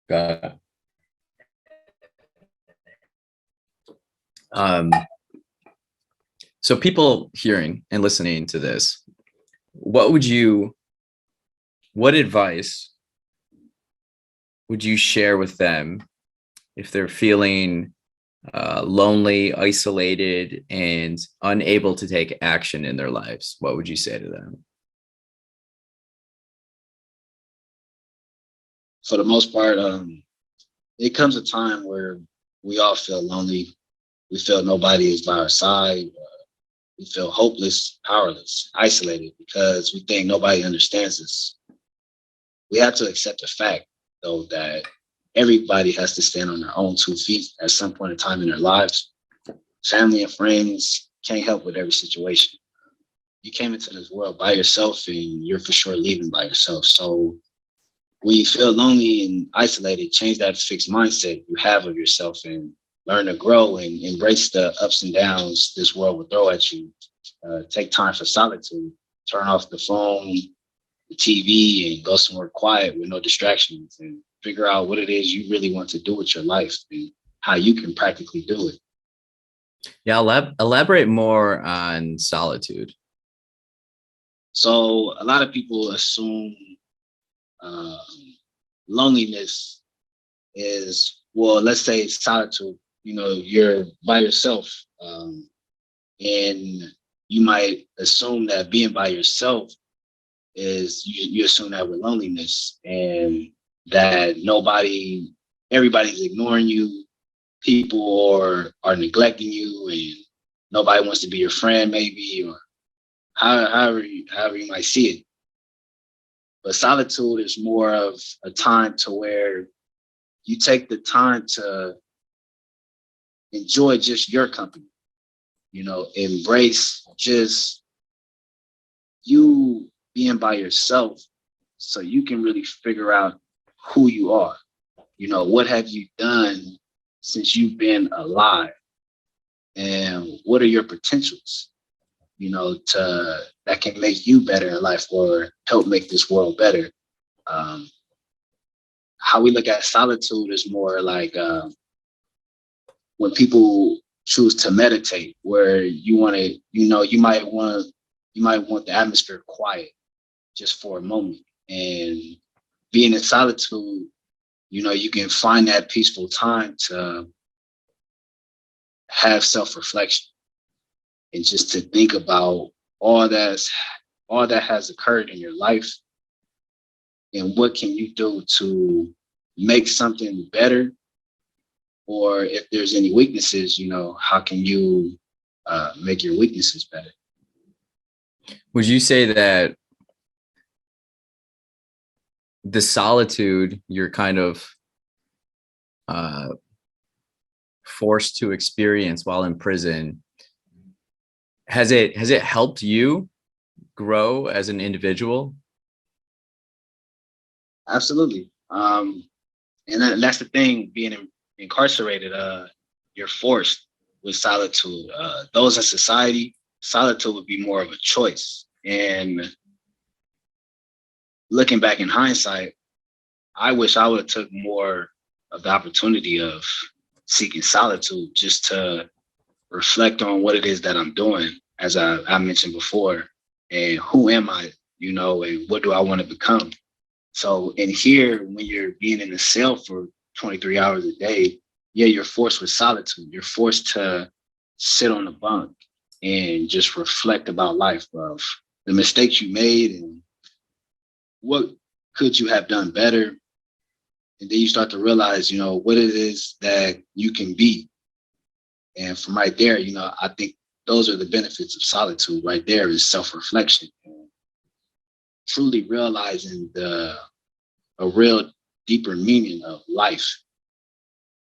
Got it. So people hearing and listening to this, what advice would you share with them if they're feeling lonely, isolated, and unable to take action in their lives? What would you say to them? For the most part, it comes a time where we all feel lonely. We feel nobody is by our side. We feel hopeless, powerless, isolated because we think nobody understands us. We have to accept the fact, though, that everybody has to stand on their own 2 feet at some point in time in their lives. Family and friends can't help with every situation. You came into this world by yourself and you're for sure leaving by yourself. So when you feel lonely and isolated, change that fixed mindset you have of yourself and learn to grow and embrace the ups and downs this world will throw at you. Take time for solitude, turn off the phone, the TV, and go somewhere quiet with no distractions and figure out what it is you really want to do with your life and how you can practically do it. Yeah, elaborate more on solitude. So a lot of people assume loneliness is, well, let's say solitude, you're by yourself. And you might assume that being by yourself is, you assume that with loneliness and that everybody's ignoring you, people are neglecting you, and nobody wants to be your friend maybe, or however you might see it. But solitude is more of a time to where you take the time to enjoy just your company, embrace just you being by yourself so you can really figure out who you are. What have you done since you've been alive? And what are your potentials, that can make you better in life or help make this world better? How we look at solitude is more like when people choose to meditate, where you want to, you might want the atmosphere quiet just for a moment. And being in solitude, you can find that peaceful time to have self-reflection and just to think about all that has occurred in your life and what can you do to make something better, or if there's any weaknesses, how can you make your weaknesses better? Would you say that the solitude you're kind of forced to experience while in prison, has it helped you grow as an individual? Absolutely. And that's the thing, being incarcerated, you're forced with solitude. Those in society, solitude would be more of a choice. And looking back in hindsight, I wish I would have took more of the opportunity of seeking solitude just to reflect on what it is that I'm doing, as I mentioned before, and who am I, and what do I want to become? So in here, when you're being in a cell for 23 hours a day, yeah, you're forced with solitude. You're forced to sit on the bunk and just reflect about life, of the mistakes you made and what could you have done better. And then you start to realize, what it is that you can be. And from right there, I think those are the benefits of solitude right there, is self-reflection. Truly realizing a real deeper meaning of life